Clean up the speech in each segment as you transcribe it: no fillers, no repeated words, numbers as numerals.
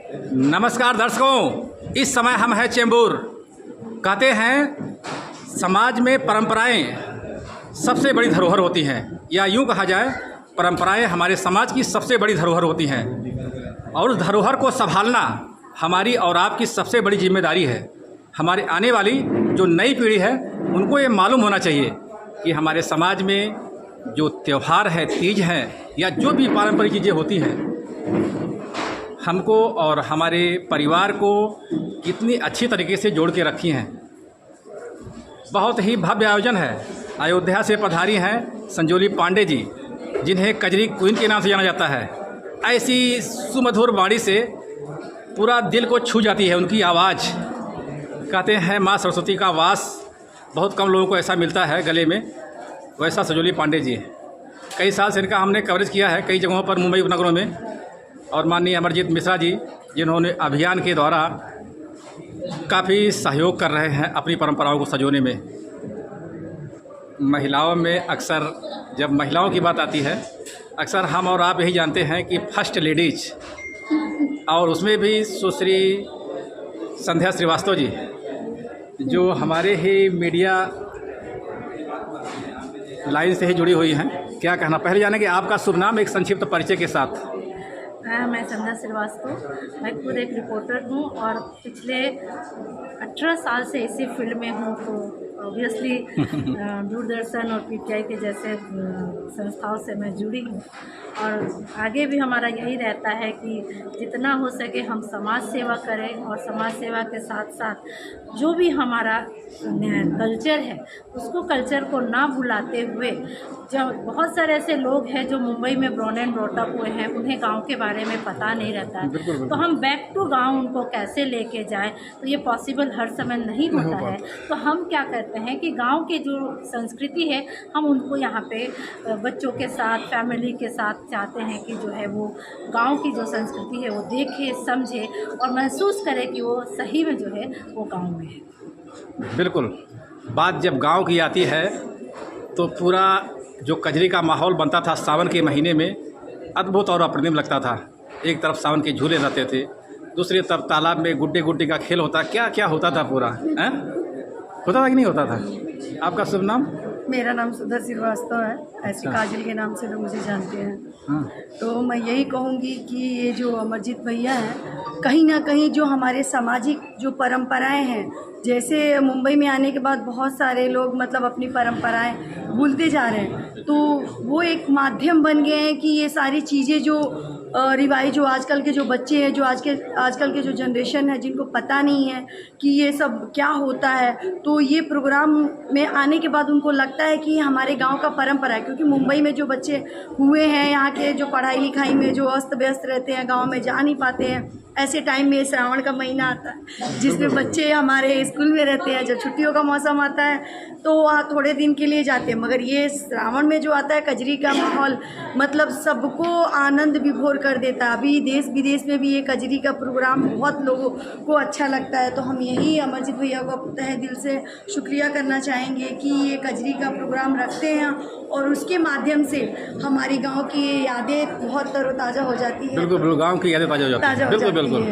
नमस्कार दर्शकों, इस समय हम हैं चेंबूर। कहते हैं समाज में परंपराएं सबसे बड़ी धरोहर होती हैं, या यूं कहा जाए परंपराएं हमारे समाज की सबसे बड़ी धरोहर होती हैं, और उस धरोहर को संभालना हमारी और आपकी सबसे बड़ी जिम्मेदारी है। हमारे आने वाली जो नई पीढ़ी है उनको ये मालूम होना चाहिए कि हमारे समाज में जो त्यौहार है, तीज है, या जो भी पारंपरिक चीज़ें होती हैं, हमको और हमारे परिवार को कितनी अच्छी तरीके से जोड़ के रखी हैं। बहुत ही भव्य आयोजन है। अयोध्या से पधारी हैं संजोली पांडे जी, जिन्हें कजरी क्वीन के नाम से जाना जाता है। ऐसी सुमधुर वाणी से पूरा दिल को छू जाती है उनकी आवाज़। कहते हैं माँ सरस्वती का वास बहुत कम लोगों को ऐसा मिलता है गले में, वैसा संजोली पांडे जी। कई साल से इनका हमने कवरेज किया है कई जगहों पर, मुंबई उपनगरों में। और माननीय अमरजीत मिश्रा जी, जिन्होंने अभियान के द्वारा काफ़ी सहयोग कर रहे हैं अपनी परंपराओं को सजोने में। महिलाओं में अक्सर जब महिलाओं की बात आती है, अक्सर हम और आप यही जानते हैं कि फर्स्ट लेडीज, और उसमें भी सुश्री संध्या श्रीवास्तव जी, जो हमारे ही मीडिया लाइन से ही जुड़ी हुई हैं। क्या कहना, पहले जाने कि आपका शुभ नाम एक संक्षिप्त परिचय के साथ। मैं संध्या श्रीवास्तव, मैं खुद एक रिपोर्टर हूँ और पिछले 18 साल से इसी फील्ड में हूँ। तो ऑब्वियसली दूरदर्शन और पीटीआई के जैसे संस्थाओं से मैं जुड़ी हूँ, और आगे भी हमारा यही रहता है कि जितना हो सके हम समाज सेवा करें, और समाज सेवा के साथ साथ जो भी हमारा कल्चर है उसको कल्चर को ना भुलाते हुए, जब बहुत सारे ऐसे लोग हैं जो मुंबई में ब्रॉन एंड ब्रॉट अप हुए हैं, उन्हें गांव के बारे में पता नहीं रहता है, तो हम बैक टू गांव उनको कैसे लेके जाएं, तो ये पॉसिबल हर समय नहीं होता है। तो हम क्या करते हैं कि गांव के जो संस्कृति है हम उनको यहाँ पे बच्चों के साथ, फैमिली के साथ चाहते हैं कि जो है वो गाँव की जो संस्कृति है वो देखे, समझे और महसूस करे कि वो सही में जो है वो गाँव में है। बिल्कुल, बात जब गांव की आती है तो पूरा जो कजरी का माहौल बनता था सावन के महीने में, अद्भुत और अप्रतिम लगता था। एक तरफ सावन के झूले रहते थे, दूसरी तरफ तालाब में गुड्डे गुड्डी का खेल होता, क्या क्या होता था पूरा, हैं? होता था कि नहीं होता था? आपका शुभ नाम? मेरा नाम सुधा श्रीवास्तव है, ऐसे काजल के नाम से लोग मुझे जानते हैं। हाँ। तो मैं यही कहूँगी कि ये जो अमरजीत भैया हैं, कहीं ना कहीं जो हमारे सामाजिक जो परंपराएं हैं, जैसे मुंबई में आने के बाद बहुत सारे लोग मतलब अपनी परंपराएं भूलते जा रहे हैं, तो वो एक माध्यम बन गए हैं कि ये सारी चीज़ें जो रिवाइज, जो आजकल के जो बच्चे हैं, जो आजकल के जो जनरेशन है, जिनको पता नहीं है कि ये सब क्या होता है, तो ये प्रोग्राम में आने के बाद उनको लगता है कि ये हमारे गांव का परंपरा है। क्योंकि मुंबई में जो बच्चे हुए हैं, यहाँ के जो पढ़ाई लिखाई में जो अस्त व्यस्त रहते हैं, गांव में जा नहीं पाते हैं, ऐसे टाइम में श्रावण का महीना आता है जिसमें बच्चे हमारे स्कूल में रहते हैं, जब छुट्टियों का मौसम आता है तो वहाँ थोड़े दिन के लिए जाते हैं। मगर ये श्रावण में जो आता है कजरी का माहौल, मतलब सबको आनंद विभोर कर देता है। अभी देश विदेश में भी ये कजरी का प्रोग्राम बहुत लोगों को अच्छा लगता है। तो हम यही अमरजीत भैया को तहे दिल से शुक्रिया करना चाहेंगे कि ये कजरी का प्रोग्राम रखते हैं, और उसके माध्यम से हमारी गाँव की यादें बहुत तरोताज़ा हो जाती है। बिल्कुल बिल्कुल, गाँव की यादें ताज़ा हो जाती है। बिल्कुल बिल्कुल।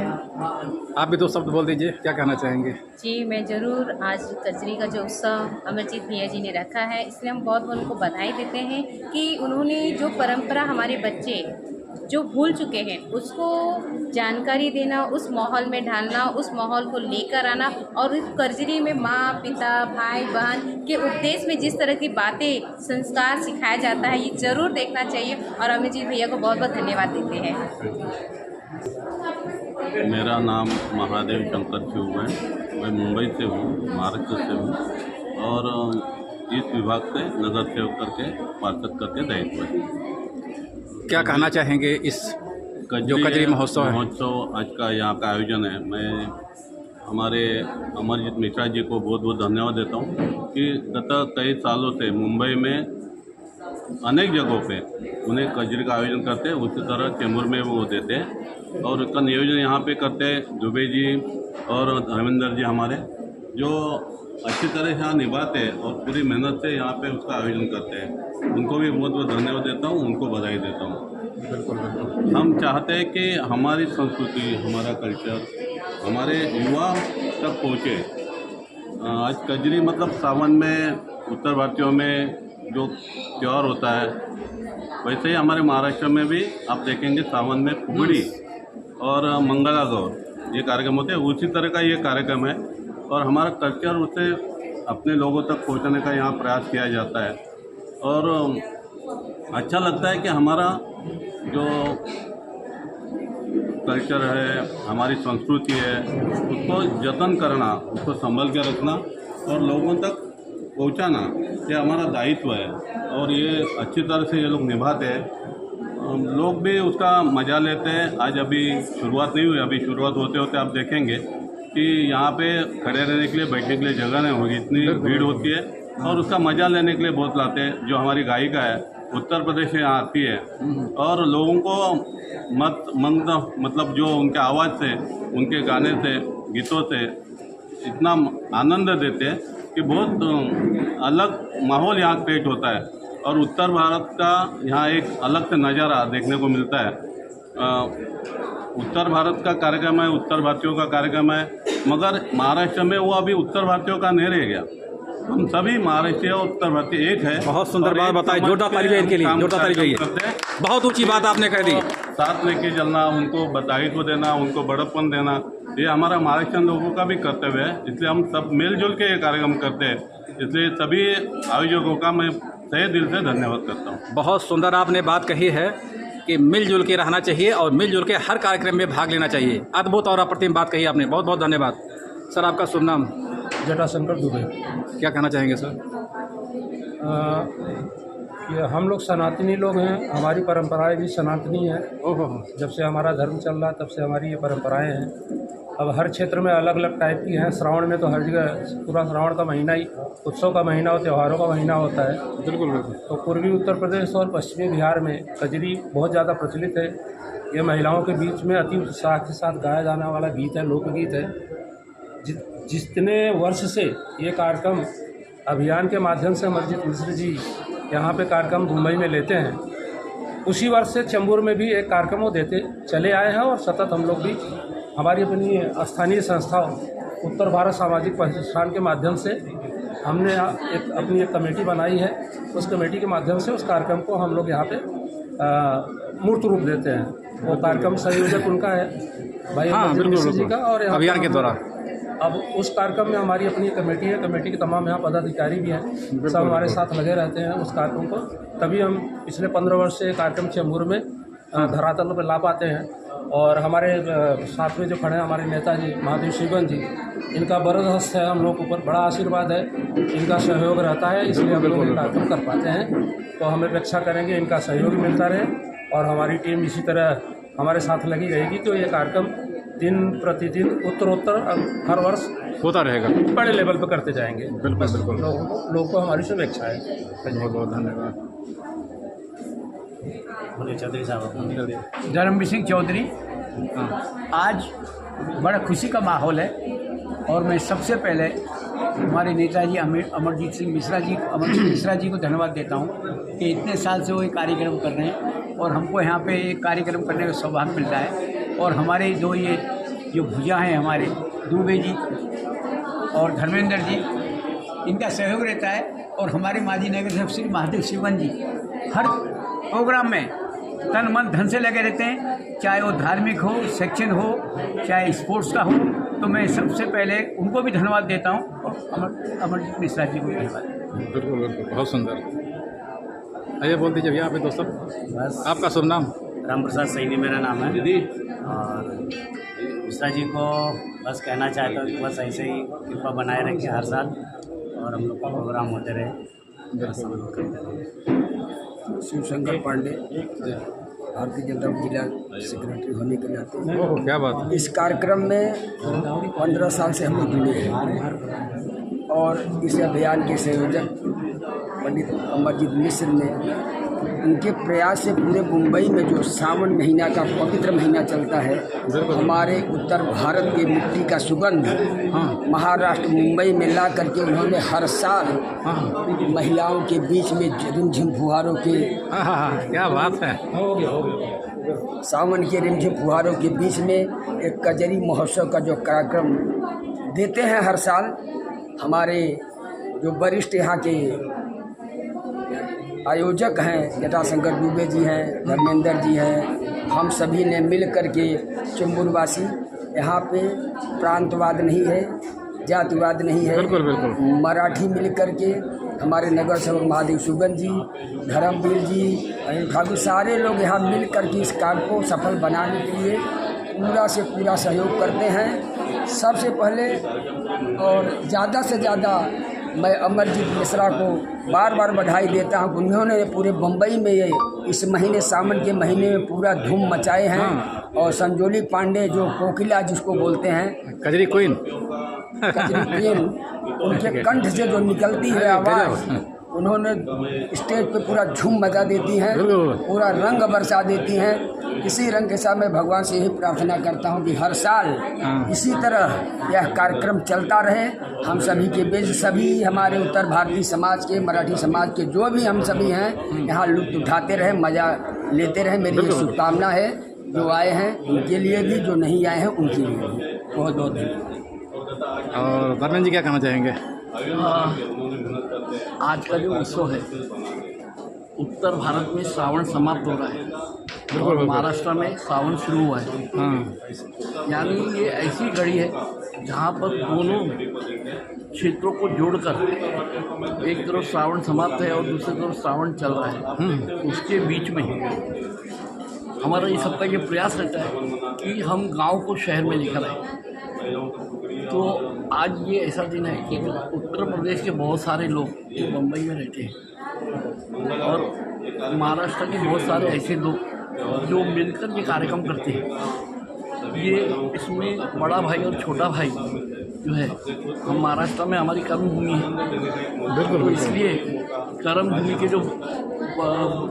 आप भी 2 शब्द बोल दीजिए, क्या कहना चाहेंगे? जी, मैं ज़रूर, आज कजरी का जो उत्सव अमरजीत भैया जी ने रखा है, इसलिए हम बहुत बहुत उनको बधाई देते हैं कि उन्होंने जो परंपरा हमारे बच्चे जो भूल चुके हैं उसको जानकारी देना, उस माहौल में ढालना, उस माहौल को लेकर आना, और इस कजरी में माँ, पिता, भाई, बहन के उद्देश्य में जिस तरह की बातें, संस्कार सिखाया जाता है, ये ज़रूर देखना चाहिए। और अमरजीत भैया को बहुत बहुत धन्यवाद देते हैं। मेरा नाम महादेव शंकर शिव है, मैं मुंबई से हूँ, महाराष्ट्र से हूँ, और इस विभाग से नगर सेवक करके पार्षद करके दायित्व है। क्या कहना चाहेंगे इस जो कजरी महोत्सव है? आज का यहाँ का आयोजन है, मैं हमारे अमरजीत मिश्रा जी को बहुत बहुत धन्यवाद देता हूँ कि गत कई सालों से मुंबई में अनेक जगहों पे उन्हें कजरी का आयोजन करते हैं, उसी तरह चेंबूर में वो देते हैं, और उसका नियोजन यहाँ पे करते हैं दुबे जी और धर्मेंद्र जी हमारे, जो अच्छी तरह से यहाँ निभाते हैं और पूरी मेहनत से यहाँ पे उसका आयोजन करते हैं। उनको भी बहुत बहुत धन्यवाद देता हूँ, उनको बधाई देता हूँ। बिल्कुल बिल्कुल। हम चाहते हैं कि हमारी संस्कृति, हमारा कल्चर हमारे युवा तक पहुँचे। आज कजरी मतलब सावन में उत्तर भारतीयों में जो त्यौहार होता है, वैसे ही हमारे महाराष्ट्र में भी आप देखेंगे सावन में फुगड़ी और मंगला गौर ये कार्यक्रम होते हैं। उसी तरह का ये कार्यक्रम है और हमारा कल्चर उसे अपने लोगों तक पहुंचाने का यहाँ प्रयास किया जाता है। और अच्छा लगता है कि हमारा जो कल्चर है, हमारी संस्कृति है, उसको जतन करना, उसको संभल के रखना और लोगों तक पहुंचाना, ये हमारा दायित्व है और ये अच्छी तरह से ये लोग निभाते हैं। लोग भी उसका मज़ा लेते हैं। आज अभी शुरुआत नहीं हुई, अभी शुरुआत होते होते आप देखेंगे कि यहाँ पे खड़े रहने के लिए, बैठने के लिए जगह नहीं होगी, इतनी भीड़ होती है और उसका मज़ा लेने के लिए बहुत लाते हैं। जो हमारी गायिका है उत्तर प्रदेश से यहाँ आती है और लोगों को मतलब जो उनके आवाज़ से, उनके गाने से, गीतों से इतना आनंद देते हैं कि बहुत अलग माहौल यहाँ क्रिएट होता है और उत्तर भारत का यहाँ एक अलग से नज़ारा देखने को मिलता है। उत्तर भारत का कार्यक्रम है, उत्तर भारतीयों का कार्यक्रम है, मगर महाराष्ट्र में वो अभी उत्तर भारतीयों का नहीं रह गया। हम सभी महाराष्ट्रीय और उत्तर भारतीय एक है। बहुत सुंदर बात बताई, जोरदार ताली इनके लिए, जोरदार ताली चाहिए। बहुत ऊंची बात आपने कह दी। साथ लेके चलना, उनको बधाई को देना, उनको बड़प्पन देना, ये हमारा महाराष्ट्र लोगों का भी कर्तव्य है। इसलिए हम सब मिलजुल के ये कार्यक्रम करते हैं। इसलिए सभी आयोजकों का मैं तहे दिल से धन्यवाद करता हूँ। बहुत सुंदर आपने बात कही है कि मिलजुल के रहना चाहिए और मिलजुल के हर कार्यक्रम में भाग लेना चाहिए। अद्भुत और अप्रतिम बात कही आपने, बहुत बहुत धन्यवाद। सर आपका शुभ नाम? जटाशंकर दुबे। क्या कहना चाहेंगे सर? कि हम लोग सनातनी लोग हैं, हमारी परंपराएं भी सनातनी हैं। ओहो, जब से हमारा धर्म चल रहा तब से हमारी ये परंपराएं हैं। अब हर क्षेत्र में अलग अलग टाइप की हैं। श्रावण में तो हर जगह पूरा श्रावण का महीना ही उत्सव का महीना और त्योहारों का महीना होता है। बिल्कुल बिल्कुल। तो पूर्वी उत्तर प्रदेश और पश्चिमी बिहार में कजरी बहुत ज़्यादा प्रचलित है। ये महिलाओं के बीच में अति उत्साह के साथ गाया जाने वाला गीत है, लोकगीत है। जितने वर्ष से ये कार्यक्रम अभियान के माध्यम से अमरजीत मिश्र जी यहाँ पे कार्यक्रम मुंबई में लेते हैं, उसी वर्ष से चेंबूर में भी एक कार्यक्रम वो देते चले आए हैं और सतत हम लोग भी हमारी अपनी स्थानीय संस्था उत्तर भारत सामाजिक प्रतिष्ठान के माध्यम से हमने अपनी एक कमेटी बनाई है। उस कमेटी के माध्यम से उस कार्यक्रम को हम लोग यहाँ पे मूर्त रूप देते हैं। वो कार्यक्रम संयोजक उनका है भाई अमरजीत मिश्र जी का। और अभियान के दौरान अब उस कार्यक्रम में हमारी अपनी कमेटी है, कमेटी के तमाम यहाँ पदाधिकारी भी हैं, सब हमारे साथ लगे रहते हैं उस कार्यक्रम को। तभी हम पिछले 15 वर्ष से कार्यक्रम चेंबूर में धरातल पर ला पाते हैं। और हमारे साथ में जो खड़े हैं हमारे नेताजी महादेव शिवन जी, इनका बरदस्त है, हम लोग के ऊपर बड़ा आशीर्वाद है, इनका सहयोग रहता है, इसलिए हम लोग ये कार्यक्रम कर पाते हैं। तो हमें अपेक्षा करेंगे इनका सहयोग मिलता रहे और हमारी टीम इसी तरह हमारे साथ लगी रहेगी। तो ये कार्यक्रम दिन प्रतिदिन उत्तरोत्तर हर वर्ष होता रहेगा, बड़े लेवल पर करते जाएंगे। बिल्कुल बिल्कुल। लोगों को हमारी शुभेच्छा है। बहुत बहुत धन्यवाद। चौधरी साहब, धर्मवीर सिंह चौधरी। आज बड़ा खुशी का माहौल है और मैं सबसे पहले हमारे नेताजी अमरजीत मिश्रा जी को धन्यवाद देता हूँ कि इतने साल से वो ये कार्यक्रम कर रहे हैं और हमको यहाँ पे एक कार्यक्रम करने का सौभाग्य मिलता है। और हमारे जो भुजा हैं हमारे दुबे जी और धर्मेंद्र जी, इनका सहयोग रहता है। और हमारे माजी नगर सेवक श्री महादेव शिवन जी हर प्रोग्राम में तन मन धन से लगे रहते हैं, चाहे वो धार्मिक हो, सेक्शन हो, चाहे स्पोर्ट्स का हो। तो मैं सबसे पहले उनको भी धन्यवाद देता हूँ और अमरजीत मिश्रा जी को भी धन्यवाद। बिल्कुल बिल्कुल, बहुत सुंदर। आइए बोल दीजिए भैया, आप दोस्तों बस आपका शुभ नाम? राम प्रसाद सैनी मेरा नाम है दीदी। और मिश्रा जी को बस कहना चाहता हूँ कि बस ऐसे ही कृपा बनाए रखें हर साल और हम लोग का प्रोग्राम होते रहे। शिवशंकर पांडे, भारतीय जनता पार्टी जिला सेक्रेटरी होने के नाते ओह क्या बात है। इस कार्यक्रम में 15 साल से हम लोग जुड़े हैं और इस अभियान के संयोजक पंडित अमरजीत मिश्र ने उनके प्रयास से पूरे मुंबई में जो सावन महीना का पवित्र महीना चलता है, हमारे उत्तर भारत की मिट्टी का सुगंध महाराष्ट्र मुंबई में ला करके उन्होंने हर साल महिलाओं के बीच में रिमझिम फुहारों के क्या बात है, सावन के रिमझिम फुहारों के बीच में एक कजरी महोत्सव का जो कार्यक्रम देते हैं हर साल। हमारे जो वरिष्ठ यहाँ के आयोजक हैं, जटाशंकर दुबे जी हैं, धर्मेंद्र जी हैं, हम सभी ने मिल कर के चेंबूरवासी, यहाँ पे प्रांतवाद नहीं है, जातिवाद नहीं है, बिल्कुल बिल्कुल, मराठी मिल कर के हमारे नगर सेवक महादेव सुगन जी, धर्मवीर जी, अनिल ठाकुर, सारे लोग यहाँ मिल कर के इस कार्य को सफल बनाने के लिए पूरा से पूरा सहयोग करते हैं। सबसे पहले और ज़्यादा से ज़्यादा मैं अमरजीत मिश्रा को बार बार बधाई देता हूँ। उन्होंने पूरे मुंबई में ये इस महीने सावन के महीने में पूरा धूम मचाए हैं। और संजोली पांडे जो कोकिला जिसको बोलते हैं, कजरी क्वीन, उनके कंठ से जो निकलती है आवाज़, उन्होंने स्टेज पे पूरा झूम मचा देती हैं, पूरा रंग बरसा देती हैं। इसी रंग के साथ मैं भगवान से यही प्रार्थना करता हूं कि हर साल इसी तरह यह कार्यक्रम चलता रहे। हम सभी के बीच, सभी हमारे उत्तर भारतीय समाज के, मराठी समाज के जो भी हम सभी हैं, यहाँ लुत्फ उठाते रहे, मज़ा लेते रहे। मेरी ये शुभकामना है। जो आए हैं उनके लिए भी, जो नहीं आए हैं उनके लिए भी बहुत बहुत धन्यवाद। और धर्मेंद्र जी क्या कहना चाहेंगे? आज का जो उत्सव है, उत्तर भारत में श्रावण समाप्त हो रहा है और महाराष्ट्र में सावन शुरू हुआ है। यानी ये ऐसी घड़ी है जहाँ पर दोनों क्षेत्रों को जोड़कर एक तरफ श्रावण समाप्त है और दूसरी तरफ श्रावण चल रहा है। उसके बीच में हमारा ये सबका ये प्रयास रहता है कि हम गांव को शहर में लेकर आए। तो आज ये ऐसा दिन है कि उत्तर प्रदेश के बहुत सारे लोग जो मुंबई में रहते हैं और महाराष्ट्र के बहुत सारे ऐसे लोग जो मिलकर ये कार्यक्रम करते हैं। ये इसमें बड़ा भाई और छोटा भाई जो है, हम महाराष्ट्र में हमारी कर्मभूमि है, तो इसलिए कर्मभूमि के जो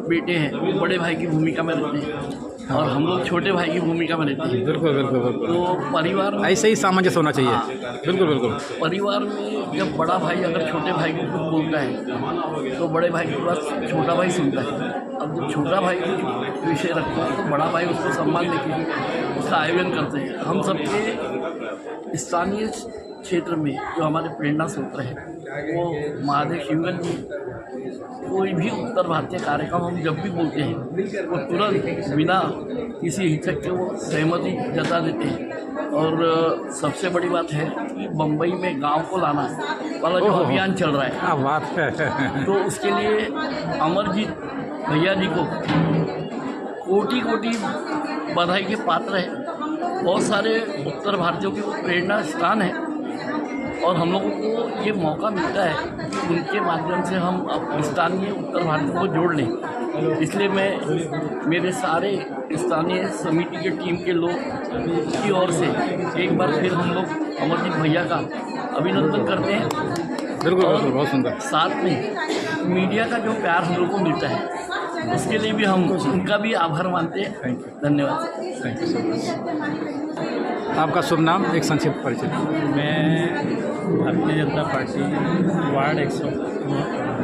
बेटे हैं वो बड़े भाई की भूमिका में रहते हैं और हम लोग छोटे भाई की भूमिका में रहते हैं। बिल्कुल बिल्कुल बिल्कुल। तो परिवार में ऐसे ही सामंजस्य होना चाहिए। बिल्कुल बिल्कुल। परिवार में जब बड़ा भाई अगर छोटे भाई को कुछ बोलता है तो बड़े भाई की बात छोटा भाई सुनता है। अब जब छोटा भाई विषय रखता है तो बड़ा भाई उसको सम्मान देके उसका आयोजन करते हैं। हम सबके स्थानीय क्षेत्र में जो हमारे प्रेरणा सूत्र है वो महादेव शिवगन जी, कोई भी उत्तर भारतीय कार्यक्रम हम जब भी बोलते हैं वो तुरंत बिना किसी हिचक के वो सहमति जता देते हैं। और सबसे बड़ी बात है कि मुंबई में गांव को लाना वाला जो अभियान चल रहा है, क्या बात है। तो उसके लिए अमरजीत भैया जी को कोटि कोटि बधाई के पात्र है। बहुत सारे उत्तर भारतीयों की वो प्रेरणा स्थान है और हम लोगों को ये मौका मिलता है कि उनके माध्यम से हम स्थानीय उत्तर भारतीयों को जोड़ लें। इसलिए मैं मेरे सारे स्थानीय समिति के टीम के लोग की ओर से एक बार फिर हम लोग अमरजीत भैया का अभिनंदन करते हैं। बिल्कुल बिल्कुल, बहुत सुंदर। साथ में मीडिया का जो प्यार हम लोग को मिलता है उसके लिए भी हम उनका भी आभार मानते हैं। धन्यवाद। Thank you so much. आपका शुभ नाम, एक संक्षिप्त परिचय। मैं भारतीय जनता पार्टी वार्ड 100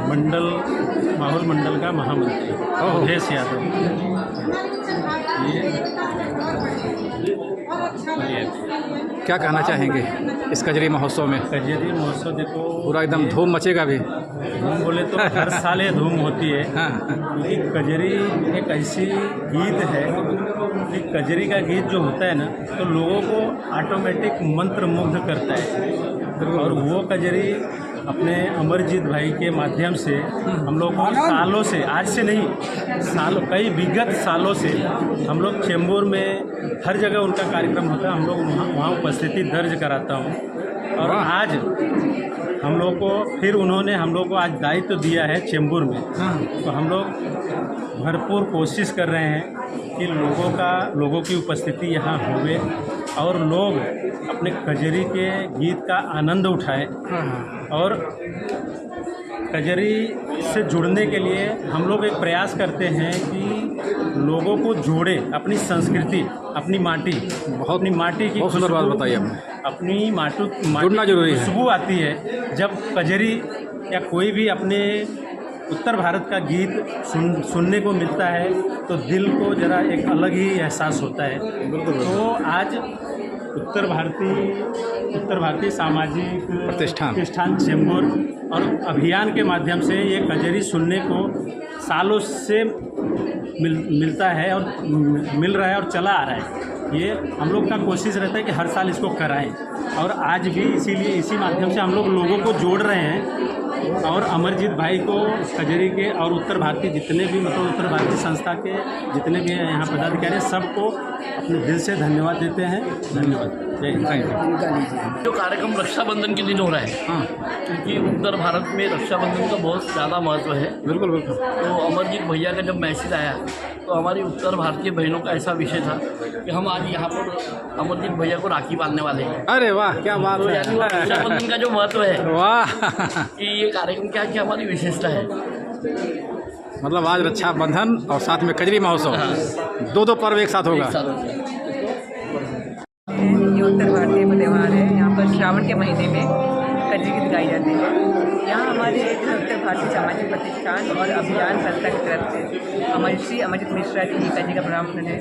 मंडल माहौल मंडल का महामंत्री अवधेश यादव। क्या कहना चाहेंगे इस कजरी महोत्सव में? कजरी महोत्सव देखो पूरा एकदम धूम मचेगा भी। धूम बोले तो हर साल ये धूम होती है, क्योंकि कजरी एक ऐसी गीत है कि कजरी का गीत जो होता है ना तो लोगों को ऑटोमेटिक मंत्र मुग्ध करता है। और वो कजरी अपने अमरजीत भाई के माध्यम से हम लोग सालों से, आज से नहीं सालों, कई विगत सालों से हम लोग चेंबूर में हर जगह उनका कार्यक्रम होता है, हम लोग वहाँ उपस्थिति दर्ज कराता हूँ। और आज हम लोग को फिर उन्होंने हम लोग को आज दायित्व दिया है चेंबूर में, तो हम लोग भरपूर कोशिश कर रहे हैं कि लोगों की उपस्थिति यहाँ होवे और लोग अपने कजरी के गीत का आनंद उठाएं और कजरी से जुड़ने के लिए हम लोग एक प्रयास करते हैं कि लोगों को जोड़े, अपनी संस्कृति, अपनी माटी, अपनी माटी की बहुत सुंदर बात बताई आपने। अपनी जुड़ना जरूरी है। खुशबू आती है जब कजरी या कोई भी अपने उत्तर भारत का गीत सुनने को मिलता है तो दिल को ज़रा एक अलग ही एहसास होता है। तो आज उत्तर भारतीय सामाजिक प्रतिष्ठान चेंबूर और अभियान के माध्यम से ये कजरी सुनने को सालों से मिलता है और मिल रहा है और चला आ रहा है। ये हम लोग का कोशिश रहता है कि हर साल इसको कराएं और आज भी इसीलिए इसी माध्यम से हम लोग लोगों को जोड़ रहे हैं और अमरजीत भाई को कजरी के और उत्तर भारतीय जितने भी मतलब उत्तर भारतीय संस्था के जितने भी यहाँ पदाधिकारी सबको अपने दिल से धन्यवाद देते हैं। धन्यवाद। जो कार्यक्रम रक्षाबंधन के दिन हो रहा है, क्योंकि उत्तर भारत में रक्षाबंधन का बहुत ज़्यादा महत्व है। बिल्कुल बिल्कुल। तो अमरजीत भैया का जब मैसेज आया तो हमारी उत्तर भारतीय बहनों का ऐसा विषय था कि हम आज यहाँ पर अमरजीत भैया को राखी बांधने वाले हैं। अरे वाह, क्या बात तो है। यानी रक्षाबंधन का जो महत्व है, वाह, कि ये कार्यक्रम क्या क्या हमारी विशेषता है। मतलब आज रक्षाबंधन और साथ में कजरी महोत्सव, दो पर्व एक साथ होगा। ये उत्तर भारतीय त्यौहार है। यहाँ पर श्रावण के महीने में कजरी गीत गाई जाती है। यहाँ हमारे उत्तर भारतीय सामाजिक प्रतिष्ठान और अभियान संस्था की तरफ से अमरजीत मिश्रा जी कजरी का प्रोग्राम उन्होंने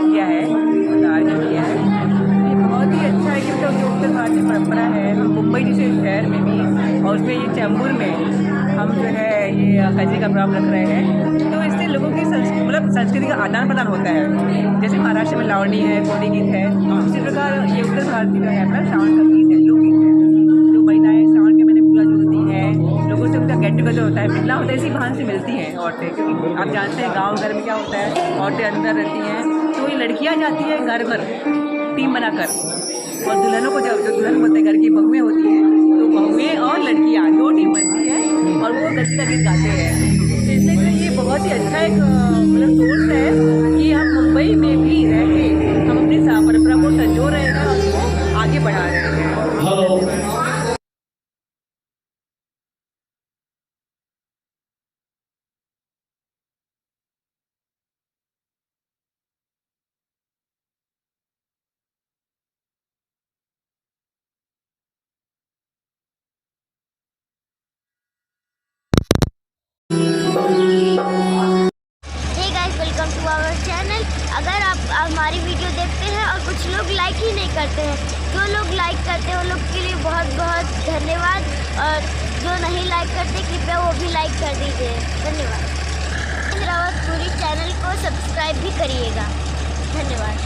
किया है, आयोजन किया है। ये बहुत ही अच्छा है कि मतलब जो उत्तर भारतीय परंपरा है, हम मुंबई जैसे शहर में भी और उसमें ये चेंबूर में हम जो है ये कजरी का प्रोग्राम रख रहे हैं। तो इससे लोगों की संस्कृति का आदान प्रदान होता है। जैसे महाराष्ट्र में लावणी है, कोडी गीत है, उसी प्रकार ये उत्तर भारतीय का है अपना श्रावण का गीत है, लोकगीत है। जो महिलाएं श्रावण के महीने पूजा जोड़ती हैं, लोगों से उनका गेट टुगेदर होता है, मिलना होता है, इसी बहाने से मिलती हैं औरतें। क्योंकि आप जानते हैं गाँव घर में क्या होता है, औरतें अंदर रहती हैं, तो ये लड़कियाँ जाती हैं घर घर टीम बनाकर, और दुल्हनों को जब जो दुल्हन होते हैं घर की बहुएँ होती हैं, तो बहुएँ और लड़कियाँ दो टीम बनती है और वो कजरी का गीत गाते हैं। इसलिए ये बहुत ही अच्छा एक मतलब सोर्स है कि हम मुंबई में भी रह के हम अपनी परंपरा को संजो रहे हैं और उसको आगे बढ़ा रहे हैं। Welcome to our channel. अगर आप हमारी वीडियो देखते हैं और कुछ लोग लाइक ही नहीं करते हैं, जो लोग लाइक करते हैं उन लोग के लिए बहुत बहुत धन्यवाद, और जो नहीं लाइक करते कृपया वो भी लाइक कर दीजिए। धन्यवाद। पूरी चैनल को सब्सक्राइब भी करिएगा। धन्यवाद।